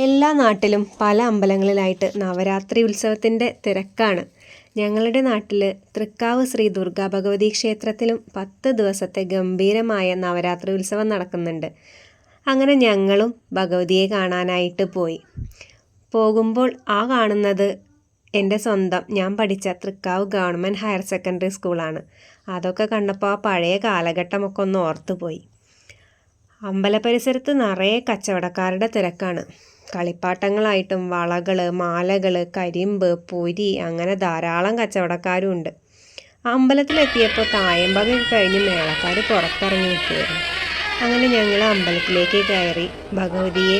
എല്ലാ നാട്ടിലും പല അമ്പലങ്ങളിലായിട്ട് നവരാത്രി ഉത്സവത്തിൻ്റെ തിരക്കാണ്. ഞങ്ങളുടെ നാട്ടിൽ തൃക്കാവ് ശ്രീ ദുർഗാ ഭഗവതി ക്ഷേത്രത്തിലും 10 ദിവസത്തെ ഗംഭീരമായ നവരാത്രി ഉത്സവം നടക്കുന്നുണ്ട്. അങ്ങനെ ഞങ്ങളും ഭഗവതിയെ കാണാനായിട്ട് പോയി. പോകുമ്പോൾ കാണുന്നത് എൻ്റെ സ്വന്തം ഞാൻ പഠിച്ച തൃക്കാവ് ഗവൺമെൻറ് ഹയർ സെക്കൻഡറി സ്കൂളാണ്. അതൊക്കെ കണ്ടപ്പോൾ ആ പഴയ കാലഘട്ടമൊക്കെ ഒന്ന് ഓർത്തുപോയി. അമ്പലപരിസരത്ത് നിറയെ കച്ചവടക്കാരുടെ തിരക്കാണ്. കളിപ്പാട്ടങ്ങളായിട്ടും വളകൾ, മാലകൾ, കരിമ്പ്, പൊരി അങ്ങനെ ധാരാളം കച്ചവടക്കാരും ഉണ്ട്. അമ്പലത്തിലെത്തിയപ്പോൾ തായമ്പക കഴിഞ്ഞ് മേളക്കാർ പുറത്തിറങ്ങി നിൽക്കുകയായിരുന്നു. അങ്ങനെ ഞങ്ങൾ അമ്പലത്തിലേക്ക് കയറി ഭഗവതിയെ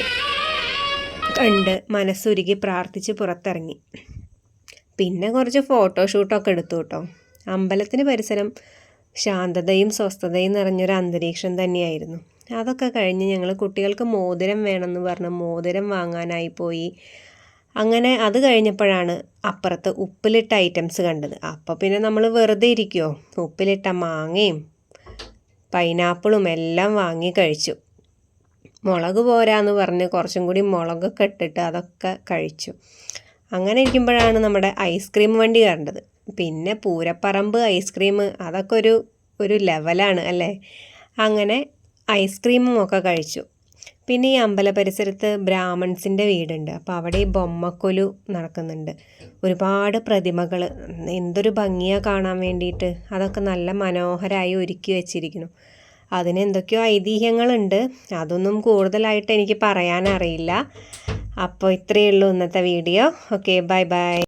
കണ്ട് മനസ്സുരുകി പ്രാർത്ഥിച്ച് പുറത്തിറങ്ങി. പിന്നെ കുറച്ച് ഫോട്ടോഷൂട്ടൊക്കെ എടുത്തു കേട്ടോ. അമ്പലത്തിന് പരിസരം ശാന്തതയും സ്വസ്ഥതയും നിറഞ്ഞൊരു അന്തരീക്ഷം തന്നെയായിരുന്നു. അതൊക്കെ കഴിഞ്ഞ് ഞങ്ങൾ കുട്ടികൾക്ക് മോതിരം വേണമെന്ന് പറഞ്ഞ് മോതിരം വാങ്ങാനായി പോയി. അങ്ങനെ അത് കഴിഞ്ഞപ്പോഴാണ് അപ്പുറത്ത് ഉപ്പിലിട്ട ഐറ്റംസ് കണ്ടത്. അപ്പോൾ പിന്നെ നമ്മൾ വെറുതെ ഇരിക്കുമോ, ഉപ്പിലിട്ട മാങ്ങയും പൈനാപ്പിളും എല്ലാം വാങ്ങി കഴിച്ചു. മുളക് പോരാന്ന് പറഞ്ഞ് കുറച്ചും കൂടി മുളകൊക്കെ ഇട്ടിട്ട് അതൊക്കെ കഴിച്ചു. അങ്ങനെ ഇരിക്കുമ്പോഴാണ് നമ്മുടെ ഐസ്ക്രീം വണ്ടി കണ്ടത്. പിന്നെ പൂരപ്പറമ്പ് ഐസ്ക്രീം അതൊക്കെ ഒരു ലെവലാണ് അല്ലേ. അങ്ങനെ ഐസ്ക്രീമും ഒക്കെ കഴിച്ചു. പിന്നെ ഈ അമ്പല പരിസരത്ത് ബ്രാഹ്മൺസിൻ്റെ വീടുണ്ട്. അപ്പോൾ അവിടെ ഈ ബൊമ്മക്കൊലു നടക്കുന്നുണ്ട്. ഒരുപാട് പ്രതിമകൾ, എന്തൊരു ഭംഗിയാണ് കാണാൻ വേണ്ടിയിട്ട്. അതൊക്കെ നല്ല മനോഹരമായി ഒരുക്കി വെച്ചിരിക്കുന്നു. അതിന് എന്തൊക്കെയോ ഐതിഹ്യങ്ങളുണ്ട്. അതൊന്നും കൂടുതലായിട്ട് എനിക്ക് പറയാനറിയില്ല. അപ്പോൾ ഇത്രയേ ഉള്ളൂ ഇന്നത്തെ വീഡിയോ. Okay, bye bye.